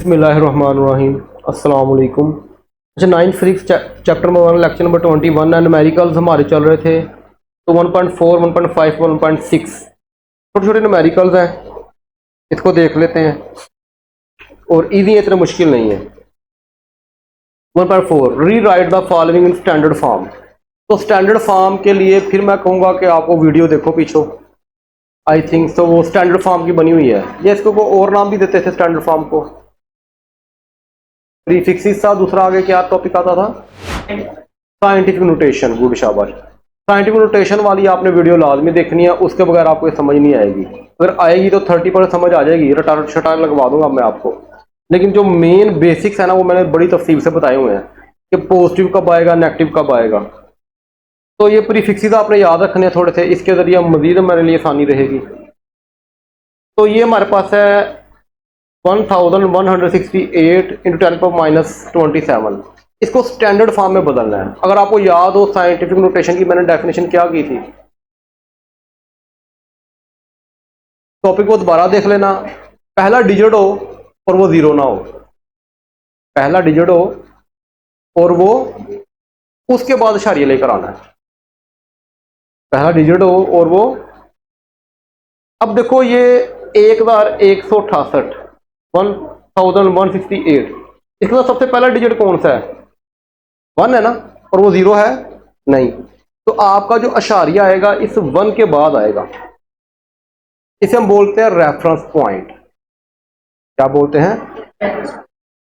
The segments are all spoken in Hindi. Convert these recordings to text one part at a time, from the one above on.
बिस्मिल्लाहिर्रहमानिर्रहीम अस्सलाम वालेकुम। अच्छा, 9th physics chapter number 1 lecture number 21 and numericals हमारे चल रहे थे। तो 1.4 1.5 1.6 छोटे छोटे न्यूमेरिकल्स हैं, इसको देख लेते हैं और इजी है, इतना मुश्किल नहीं है। 1.4 री right the following in standard form. तो स्टैंडर्ड फॉर्म के लिए फिर मैं कहूँगा कि आपको वीडियो देखो पीछे, आई थिंक तो वो स्टैंडर्ड फॉर्म की बनी हुई है, या इसको को और नाम भी देते थे स्टैंडर्ड फॉर्म को। प्रीफिक्सिस था, दूसरा आगे क्या टॉपिक आता था, साइंटिफिक नोटेशन। गुड, शाबाश। साइंटिफिक नोटेशन वाली आपने वीडियो लाजमी देखनी है, उसके बगैर आपको ये समझ नहीं आएगी। अगर आएगी तो 30% समझ आ जाएगी, रटार शटार लगवा दूंगा मैं आपको। लेकिन जो मेन बेसिक्स है ना, वो मैंने बड़ी तफसील से बताए हुए हैं कि पॉजिटिव कब आएगा, नेगेटिव कब आएगा। तो ये प्रीफिक्सिस आपने याद रखने हैं थोड़े से, इसके जरिए मजीद मेरे लिए आसानी रहेगी। तो ये हमारे पास है 1168 इंटू 10⁻⁻27। इसको स्टैंडर्ड फॉर्म में बदलना है। अगर आपको याद हो साइंटिफिक नोटेशन की मैंने डेफिनेशन क्या की थी, टॉपिक को दोबारा देख लेना। पहला डिजिट हो और वो जीरो ना हो, पहला डिजिट हो और वो उसके बाद इशारिया लेकर आना है। पहला डिजिट हो और वो, अब देखो ये 1168 1168, इसके बाद सबसे पहला डिजिट कौन सा है, 1 है ना, और वो जीरो है नहीं। तो आपका जो अशारिया आएगा इस 1 के बाद आएगा, इसे हम बोलते हैं रेफरेंस पॉइंट। क्या बोलते हैं?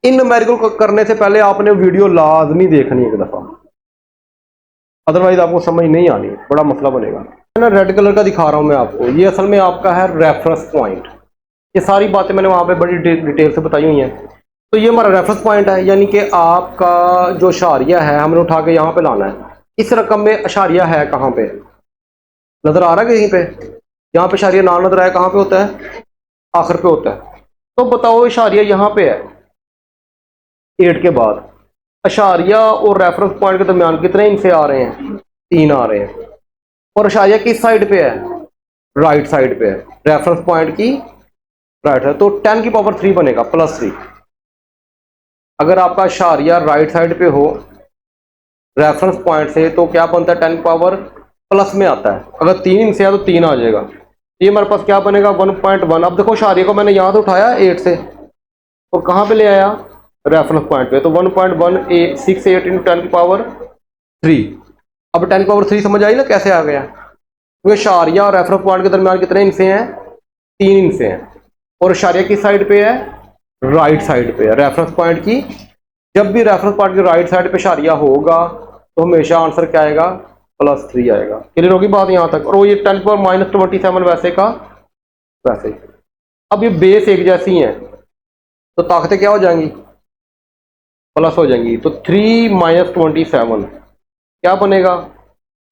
इन न्यूमेरिकल को करने से पहले आपने वीडियो लाजमी देखनी है एक दफा, अदरवाइज आपको समझ नहीं आनी, बड़ा मसला बनेगा। मैं ना रेड कलर का दिखा रहा हूं मैं आपको, ये असल में आपका है रेफरेंस पॉइंट। ये सारी बातें मैंने वहां पे बड़ी डिटेल से बताई हुई हैं। तो ये हमारा रेफरेंस पॉइंट है, यानी कि आपका जो अशारिया है हमने उठा के यहाँ पे लाना है। इस रकम में अशारिया है कहाँ पे, नजर आ रहा है कहीं पे? यहाँ पे अशारिया ना नजर आया, कहाँ पे होता है? आखिर पे होता है। तो बताओ अशारिया यहाँ पे है 8 के बाद, अशारिया और रेफरेंस पॉइंट के दरमियान कितने इनसे आ रहे हैं? 3 आ रहे हैं। और अशारिया किस साइड पे है? राइट साइड पे है, रेफरेंस पॉइंट की राइट है। तो 10 की पावर 3 बनेगा +3। अगर आपका अशारिया राइट साइड पे हो रेफरेंस पॉइंट से, तो क्या बनता है? 10 की पावर प्लस में आता है। अगर 3 इनसे है तो 3 आ जाएगा। ये हमारे पास क्या बनेगा? 1.1। अब देखो अशारिया को मैंने यहाँ से उठाया 8 से और कहाँ पे ले आया? रेफरेंस पॉइंट पे। तो 1.168 इंटू 10 की पावर 3। अब 10 की पावर 3 समझ आई ना कैसे आ गया? क्योंकि अशारिया और रेफरेंस पॉइंट के दरमियान कितने इंसे हैं? 3 इंसे हैं। और अशारिया किस साइड पे है? राइट साइड पे है रेफरेंस पॉइंट की। जब भी रेफरेंस पॉइंट की राइट साइड पे अशारिया होगा तो हमेशा आंसर क्या आएगा? +3 आएगा। क्लियर होगी बात यहाँ तक? और ये 10⁻⁻27 वैसे का वैसे। अब ये बेस एक जैसी हैं तो ताकतें क्या हो जाएंगी? प्लस हो जाएंगी। तो 3 - 27 क्या बनेगा?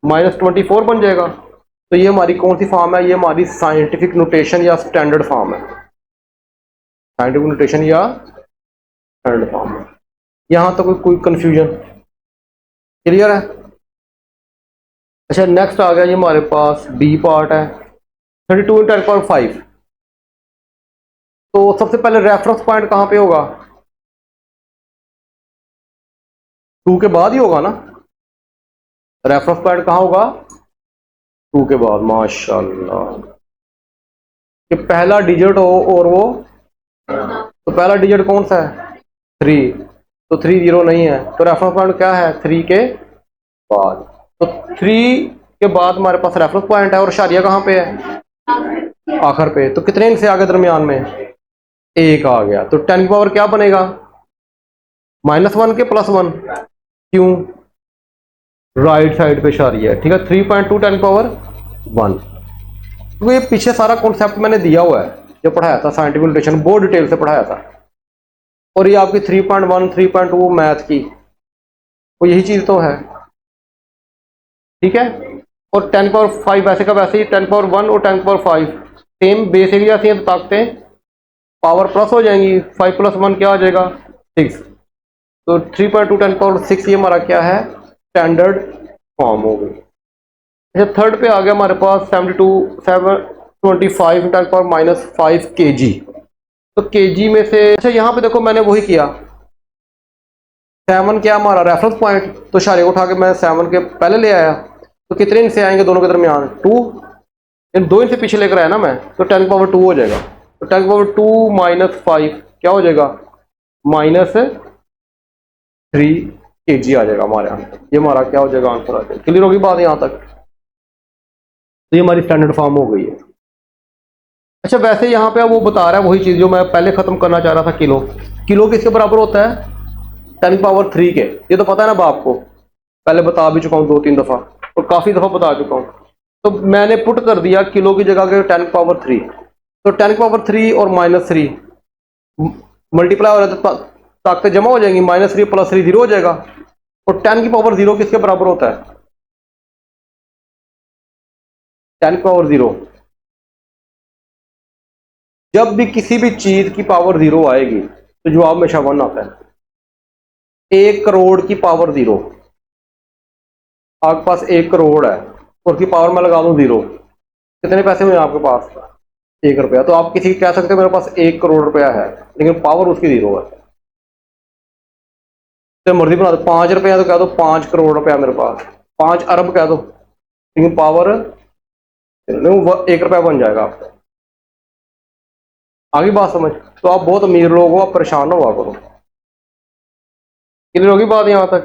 -24 बन जाएगा। तो ये हमारी कौन सी फॉर्म है? ये हमारी साइंटिफिक नोटेशन या स्टैंडर्ड फॉर्म है। साइंटिफिक नोटेशन या स्टैंडर्ड फॉर्म है। यहां तो कोई कंफ्यूजन क्लियर है? अच्छा, नेक्स्ट आ गया ये हमारे पास बी पार्ट है, 32 × 10⁵। तो सबसे पहले रेफरेंस पॉइंट कहां पे होगा? 2 के बाद ही होगा ना। रेफरेंस पॉइंट कहां होगा? 2 के बाद। माशाल्लाह, कि पहला डिजिट हो और वो, तो पहला डिजिट कौन सा है? 3। तो 3 जीरो नहीं है, तो रेफरेंस पॉइंट क्या है? 3 के बाद। तो 3 के बाद हमारे पास रेफरेंस पॉइंट है और अशारिया कहाँ पे है? आखिर पे। तो कितने इनसे आ गए दरमियान में? 1 आ गया। तो 10 की पावर क्या बनेगा? -1 के +1। क्यों? राइट साइड पे अशारिया है, ठीक है। 3.2 10 की पावर 1। तो ये पीछे सारा कॉन्सेप्ट मैंने दिया हुआ है, जो पढ़ाया था साइंटिफिक नोटेशन, बहुत डिटेल से पढ़ाया था। और ये आपकी 3.1 3.2 मैथ की, वो यही चीज तो है, ठीक है। और 10 की पावर 5 वैसे का वैसे ही, 10 की पावर 1 और 10 की पावर 5 सेम बेस एरिया से, तो ताकतें पावर प्लस हो जाएंगी। 5 + 1 क्या आ जाएगा? 6। तो 3.2 10 की पावर 6 ये हमारा क्या है? स्टैंडर्ड फॉर्म हो गई। अच्छा, थर्ड पे आ गया हमारे पास 725 × 10⁻⁵ kg। तो केजी में से, अच्छा यहाँ पे देखो मैंने वही किया, 7 क्या हमारा रेफरेंस पॉइंट, तो इशारे को उठा के मैं 7 के पहले ले आया, तो कितने इनसे आएंगे दोनों के दरमियान 2, इन 2 इनसे पीछे लेकर आया ना मैं, तो 10 की पावर 2 हो जाएगा। तो 10 की पावर 2 माइनस 5 क्या हो जाएगा, -3 kg आ जाएगा हमारे यहाँ। ये हमारा क्या हो जाएगा, आंसर आ जाएगा। क्लियर होगी बात यहाँ तक? तो ये हमारी स्टैंडर्ड फॉर्म हो गई है। अच्छा वैसे यहाँ पे वो बता रहा है वही चीज़ जो मैं पहले ख़त्म करना चाह रहा था, किलो। किलो किसके बराबर होता है, 10 की पावर 3 के। ये तो पता है ना बाप को, पहले बता भी चुका हूँ 2-3 दफ़ा और काफ़ी दफ़ा बता चुका हूँ। तो मैंने पुट कर दिया किलो की जगह के 10 की पावर 3, तो 10 की पावर 3 और -3 मल्टीप्लाई हो रहा है तो ताकतें जमा हो जाएंगी, -3 + 3 0 हो जाएगा। और 10 की पावर 0 किसके बराबर होता है, 10 की पावर 0। जब भी किसी भी चीज की पावर 0 आएगी तो जवाब हमेशा 1 आता है। 1 करोड़ की पावर 0, आपके पास 1 करोड़ है और उसकी पावर में लगा दूं 0, कितने पैसे हुए आपके पास, 1 रुपया। तो आप किसी कह सकते हो मेरे पास 1 करोड़ रुपया है, लेकिन पावर उसकी 0 है। तो मर्जी बना दो, 5 रुपया तो कह दो 5 करोड़ रुपया मेरे पास, 5 अरब कह दो, लेकिन पावर 1 रुपया बन जाएगा आपका। आगे बात समझ? तो आप बहुत अमीर लोग हो, आप परेशान हो करो। क्लियर होगी बात यहाँ तक?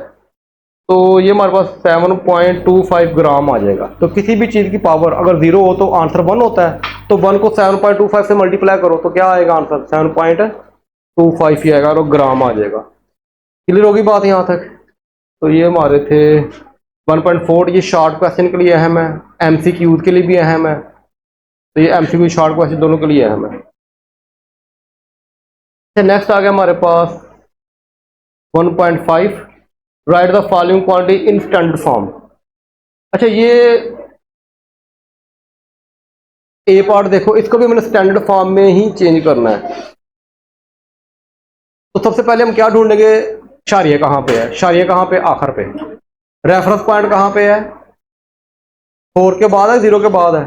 तो ये हमारे पास 7.25 ग्राम आ जाएगा। तो किसी भी चीज़ की पावर अगर 0 हो तो आंसर 1 होता है, तो 1 को 7.25 से मल्टीप्लाई करो तो क्या आएगा आंसर, 7.25 ही आएगा और ग्राम आ जाएगा। क्लियर होगी बात यहाँ तक? तो ये हमारे थे 1.4, ये शॉर्ट क्वेश्चन के लिए अहम है, MCQ के लिए भी अहम है। तो ये MCQ शॉर्ट क्वेश्चन दोनों के लिए अहम है। नेक्स्ट आ गया हमारे पास 1.5, right the following quantity in standard form. अच्छा ये ए पार्ट देखो, इसको भी मैंने स्टैंडर्ड फॉर्म में ही चेंज करना है। तो सबसे पहले हम क्या ढूंढेंगे, शारिया कहाँ पे है, शारिया कहाँ पे, आखिर पे। रेफरेंस पॉइंट कहाँ पे है, 4 के बाद है, 0 के बाद है,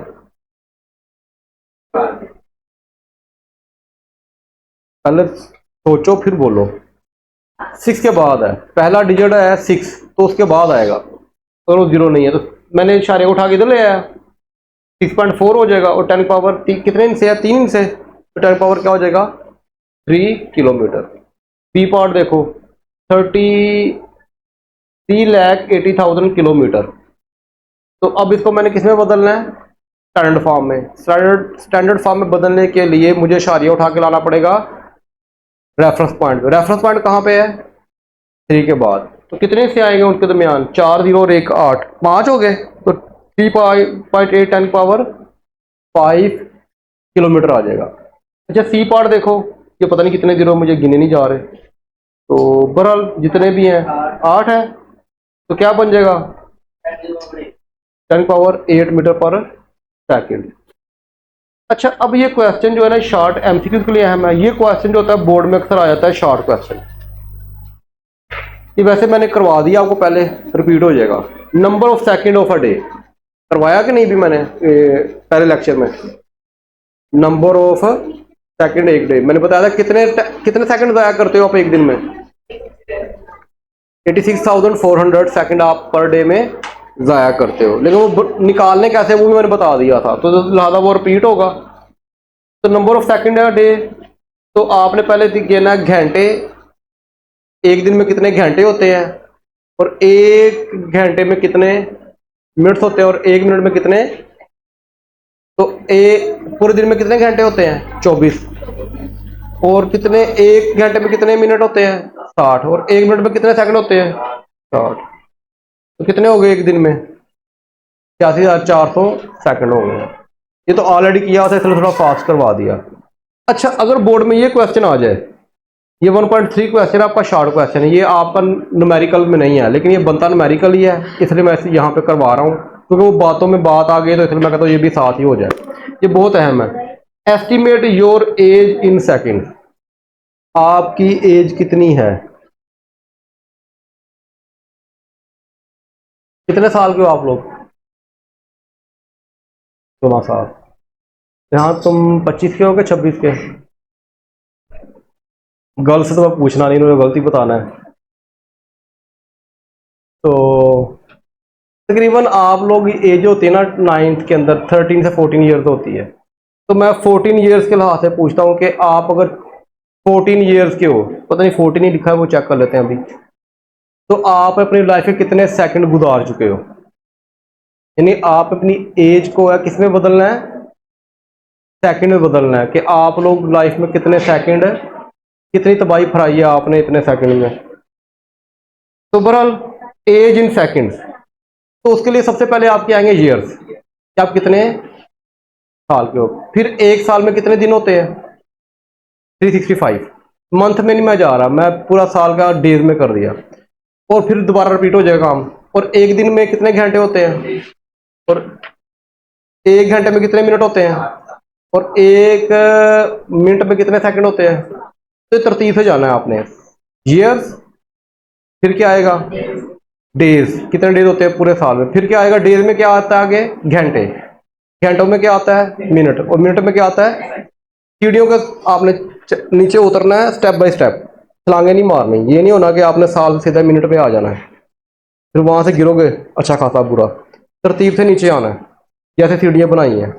पहले सोचो फिर बोलो। 6 के बाद है, पहला डिजिट है 6, तो उसके बाद आएगा, और वो 0 नहीं है, तो मैंने इशारे को उठा के इधर ले आया, 6.4 हो जाएगा। और 10 पावर कितने इनसे है, 3 इनसे, तो 10 पावर क्या हो जाएगा, 3 किलोमीटर। बी पार्ट देखो, 33,80,000 किलोमीटर। तो अब इसको मैंने किस में बदलना है, स्टैंडर्ड फॉर्म में। स्टैंडर्ड फॉर्म में बदलने के लिए मुझे इशारिया उठा के लाना पड़ेगा रेफरेंस पॉइंट पे। रेफरेंस पॉइंट कहाँ पे है, 3 के बाद। तो कितने से आएंगे उनके दरमियान, 4 0 और 1 8, 5 हो गए। तो 3.8 10 पावर 5 किलोमीटर आ जाएगा। अच्छा सी पार्ट देखो, ये पता नहीं कितने 0 मुझे गिने नहीं जा रहे, तो बहरहाल जितने भी हैं 8 है, तो क्या बन जाएगा 10 पावर 8 मीटर पर सेकेंड। अच्छा अब ये क्वेश्चन जो है ना शॉर्ट MCQ के लिए अहम है। ये क्वेश्चन जो होता है बोर्ड में अक्सर आ जाता है शॉर्ट क्वेश्चन। ये वैसे मैंने करवा दिया आपको, पहले रिपीट हो जाएगा। Number of second of a day करवाया कि नहीं भी मैंने पहले लेक्चर में, नंबर ऑफ सेकंड एक डे मैंने बताया था, कितने कितने सेकंड ज़ाया करते हो आप एक दिन में, 86,400 सेकंड आप पर डे में ज़ाया करते हो। लेकिन वो निकालने कैसे वो भी मैंने बता दिया था, तो लिहाजा वो रिपीट होगा। तो नंबर ऑफ सेकंड है डे, तो आपने पहले गिना घंटे, एक दिन में कितने घंटे होते हैं, और एक घंटे में कितने मिनट्स होते हैं, और एक मिनट में कितने, तो एक पूरे दिन में कितने घंटे होते हैं 24, और कितने एक घंटे में कितने मिनट होते हैं 60, और एक मिनट में कितने सेकंड होते हैं 60। तो कितने हो गए एक दिन में 86,400 सेकंड हो गए। ये तो ऑलरेडी किया था, इसलिए थोड़ा फास्ट करवा दिया। अच्छा अगर बोर्ड में ये क्वेश्चन आ जाए, ये 1.3 क्वेश्चन आपका शॉर्ट क्वेश्चन है, ये आपका न्यूमेरिकल में नहीं है, लेकिन ये बनता न्यूमेरिकल ही है, इसलिए मैं यहाँ पे करवा रहा हूँ, क्योंकि वो बातों में बात आ गई तो इसलिए मैं कहता हूँ ये भी साथ ही हो जाए। ये बहुत अहम है। Estimate your age in second, आपकी एज कितनी है, कितने साल के हो आप लोग, 16 साल। यहाँ तुम 25 के हो गए, 26 के, गर्ल्स से तो मैं पूछना नहीं, उन्होंने गलती बताना है। तो तकरीबन आप लोग एज होती है ना नाइन्थ के अंदर 13 से 14 ईयर्स होती है। तो मैं 14 ईयर्स के लिहाज से पूछता हूँ कि आप अगर 14 ईयर्स के हो, पता नहीं 14 ही लिखा है, वो चेक कर लेते हैं अभी। तो आप अपनी लाइफ में कितने सेकंड गुजार चुके हो, यानी आप अपनी एज को है किस में बदलना है, सेकंड में बदलना है कि आप लोग लाइफ में कितने सेकंड, कितनी तबाही फराई है आपने इतने सेकंड में। तो बहरहाल एज इन सेकंड्स, तो उसके लिए सबसे पहले आपके आएंगे ईयर्स कि आप कितने साल के हो। फिर एक साल में कितने दिन होते हैं, 365। मंथ में नहीं मैं जा रहा, मैं पूरा साल का डेज में कर दिया। और फिर दोबारा रिपीट हो जाएगा काम। और एक दिन में कितने घंटे होते हैं, और एक घंटे में कितने मिनट होते हैं, और एक मिनट में कितने सेकंड होते हैं। तो तरतीब से जाना है आपने। ईयर्स, फिर क्या आएगा डेज, कितने डेज होते हैं पूरे साल में। फिर क्या आएगा डेज में, क्या आता है आगे घंटे, घंटों में क्या आता है मिनट, और मिनट में क्या आता है। सीढ़ियों का आपने नीचे उतरना है स्टेप बाय स्टेप, छलांगे नहीं मारनी। ये नहीं होना कि आपने साल सीधा मिनट पे आ जाना है, फिर वहां से गिरोगे अच्छा खासा बुरा। तरतीब से नीचे आना है जैसे सीढ़ियाँ बनाई हैं।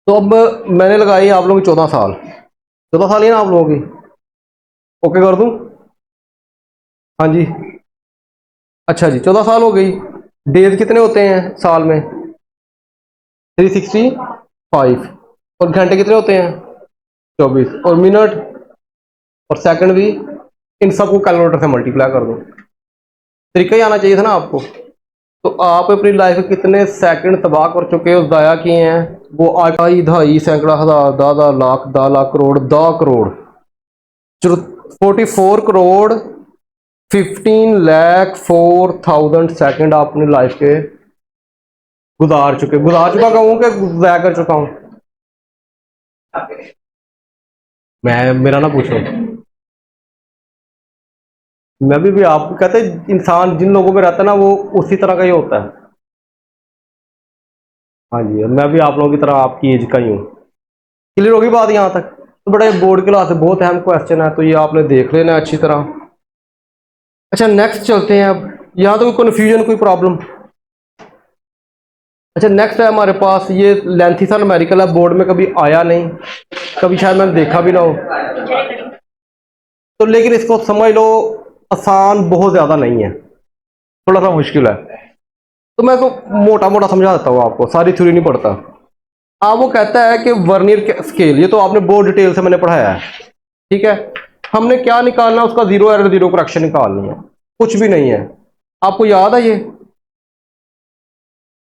तो अब मैंने लगाई आप लोग 14 साल, 14 साल ही ना आप लोगों की। ओके कर दूं, हाँ जी, अच्छा जी 14 साल हो गई। डेज कितने होते हैं साल में, 365। और घंटे कितने होते हैं, 24। और मिनट और सेकंड भी, इन सबको कैलकुलेटर से मल्टीप्लाई कर दो। तरीका ही आना चाहिए था ना आपको। तो आप अपनी लाइफ में कितने सेकंड तबाह कर चुके हो, ज़ाया किए हैं। वो आई दहाई सैकड़ा हज़ार दादा लाख 10 लाख करोड़ 10 करोड़ 44 करोड़ 15,04,000 सेकंड आप अपनी लाइफ के गुजार चुका कहूँ कि ज़ाया कर चुका हूँ। मैं मेरा ना पूछो, मैं भी आप कहते इंसान जिन लोगों में रहता है ना वो उसी तरह का ही होता है। हाँ जी, मैं भी आप लोगों की तरह आपकी एज का ही हूँ। क्लियर होगी बात यहाँ तक। तो बड़ा बोर्ड क्लास है, बहुत अहम क्वेश्चन है, तो ये आपने देख लेना है अच्छी तरह। अच्छा नेक्स्ट चलते हैं। अब यहाँ तो कोई कन्फ्यूजन, कोई प्रॉब्लम। अच्छा नेक्स्ट है हमारे पास ये लेंथी सा न्यूमेरिकल है, बोर्ड में कभी आया नहीं, कभी शायद मैंने देखा भी ना हो। तो लेकिन इसको समझ लो आसान बहुत ज़्यादा नहीं है, थोड़ा सा मुश्किल है। तो मैं तो मोटा मोटा समझा देता हूँ आपको, सारी थ्योरी नहीं पढ़ता। वो कहता है कि वर्नियर स्केल, ये तो आपने बहुत डिटेल से मैंने पढ़ाया है, ठीक है। हमने क्या निकालना, उसका जीरो एरर जीरो करेक्शन निकालनी है, कुछ भी नहीं है। आपको याद है ये,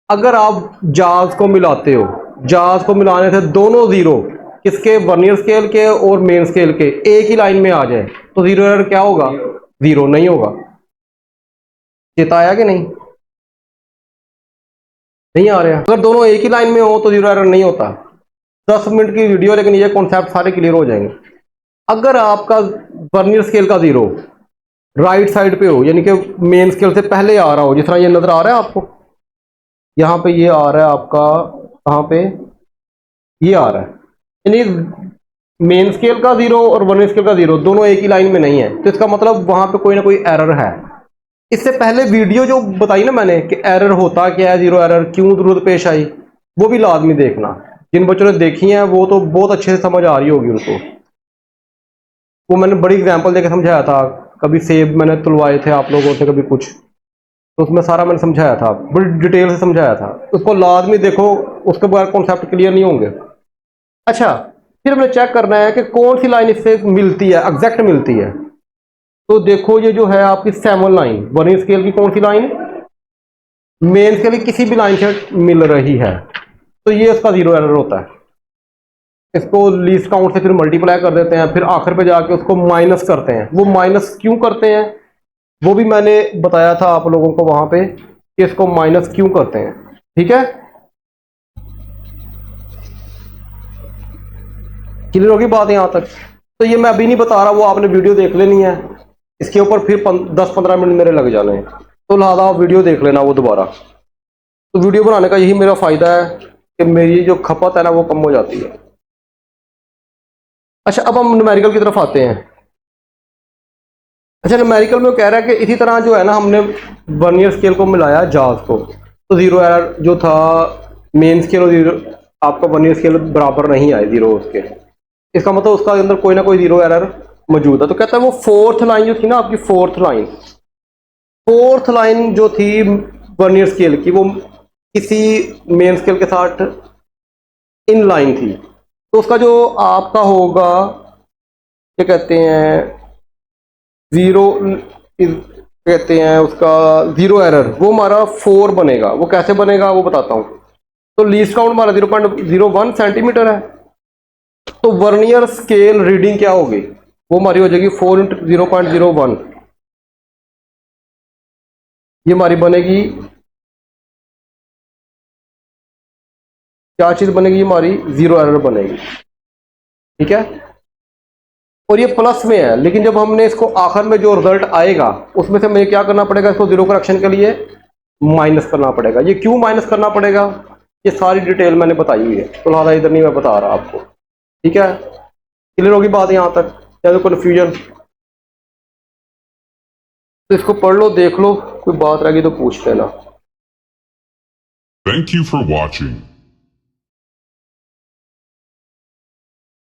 अगर आप जाज को मिलाते हो, जाज को मिलाने से दोनों जीरो किसके, वर्नियर स्केल के और मेन स्केल के एक ही लाइन में आ जाए, तो जीरो एरर क्या होगा, जीरो नहीं होगा। चेता आया कि नहीं, नहीं आ रहा। अगर दोनों एक ही लाइन में हो तो जीरो एरर नहीं होता। 10 मिनट की वीडियो, लेकिन ये कॉन्सेप्ट सारे क्लियर हो जाएंगे। अगर आपका वर्नियर स्केल का जीरो राइट साइड पे हो, यानी कि मेन स्केल से पहले आ रहा हो, जिस तरह ये नजर आ रहा है आपको, यहाँ पे ये आ रहा है आपका, कहाँ पे ये आ रहा है, यानी मेन स्केल का जीरो और वर्नियर स्केल का जीरो दोनों एक ही लाइन में नहीं है, तो इसका मतलब वहां पे कोई ना कोई एरर है। इससे पहले वीडियो जो बताई ना मैंने कि एरर होता क्या है, जीरो एरर क्यों जरूरत पेश आई, वो भी लाजमी देखना। जिन बच्चों ने देखी है वो तो बहुत अच्छे से समझ आ रही होगी उनको। वो मैंने बड़ी एग्जांपल देकर समझाया था, कभी सेब मैंने तुलवाए थे आप लोगों से, कभी कुछ, तो उसमें सारा मैंने समझाया था, बड़ी डिटेल से समझाया था। उसको लाजमी देखो, उसके बगैर कॉन्सेप्ट क्लियर नहीं होंगे। अच्छा, फिर हमें चेक करना है कि कौन सी लाइन इससे मिलती है, एग्जैक्ट मिलती है। तो देखो ये जो है आपकी 7 लाइन, वर्नियर स्केल की कौन सी लाइन, मेन स्केल की किसी भी लाइन से मिल रही है, तो ये इसका जीरो एरर होता है। इसको लीस्ट काउंट से फिर मल्टीप्लाई कर देते हैं, फिर आखिर पे जाके उसको माइनस करते हैं। वो माइनस क्यों करते हैं वो भी मैंने बताया था आप लोगों को वहां पे, कि इसको माइनस क्यों करते हैं, ठीक है। क्लियर होगी बात यहां तक। तो ये मैं अभी नहीं बता रहा, वो आपने वीडियो देख लेनी है, इसके ऊपर फिर 10-15 मिनट मेरे लग जाने हैं, तो लिहाजा आप वीडियो देख लेना वो दोबारा। तो वीडियो बनाने का यही मेरा फायदा है कि मेरी जो खपत है ना वो कम हो जाती है। अच्छा, अब हम न्यूमेरिकल की तरफ आते हैं। अच्छा, न्यूमेरिकल में वो कह रहा है कि इसी तरह जो है ना, हमने वर्नियर स्केल को मिलाया जाज को, तो जीरो एरर जो था मेन स्केल और जीरो, आपका वर्नियर स्केल बराबर नहीं आए जीरो उसके, इसका मतलब उसका अंदर कोई ना कोई जीरो एरर मौजूद है। तो कहता है वो फोर्थ लाइन जो थी ना आपकी, फोर्थ लाइन जो थी वर्नियर स्केल की, वो किसी मेन स्केल के साथ इन लाइन थी, तो उसका जो आपका होगा, क्या कहते हैं, जीरो, कहते हैं उसका जीरो एरर, वो हमारा 4 बनेगा। वो कैसे बनेगा वो बताता हूं। तो लीस्ट काउंट हमारा 0.01 सेंटीमीटर है, तो वर्नियर स्केल रीडिंग क्या होगी, वो हमारी हो जाएगी 4 इंटू 0.01, ये हमारी बनेगी, क्या चीज बनेगी, हमारी जीरो एरर बनेगी। ठीक है, और ये प्लस में है, लेकिन जब हमने इसको आखिर में जो रिजल्ट आएगा उसमें से हमें क्या करना पड़ेगा, इसको जीरो करेक्शन के लिए माइनस करना पड़ेगा। ये क्यों माइनस करना पड़ेगा, ये सारी डिटेल मैंने बताई हुई है, तो लिहाजा इधर नहीं मैं बता रहा आपको। ठीक है, क्लियर होगी बात यहाँ तक, या कन्फ्यूजन? तो इसको पढ़ लो, देख लो, कोई बात रहेगी तो पूछ लेना। Thank you for watching.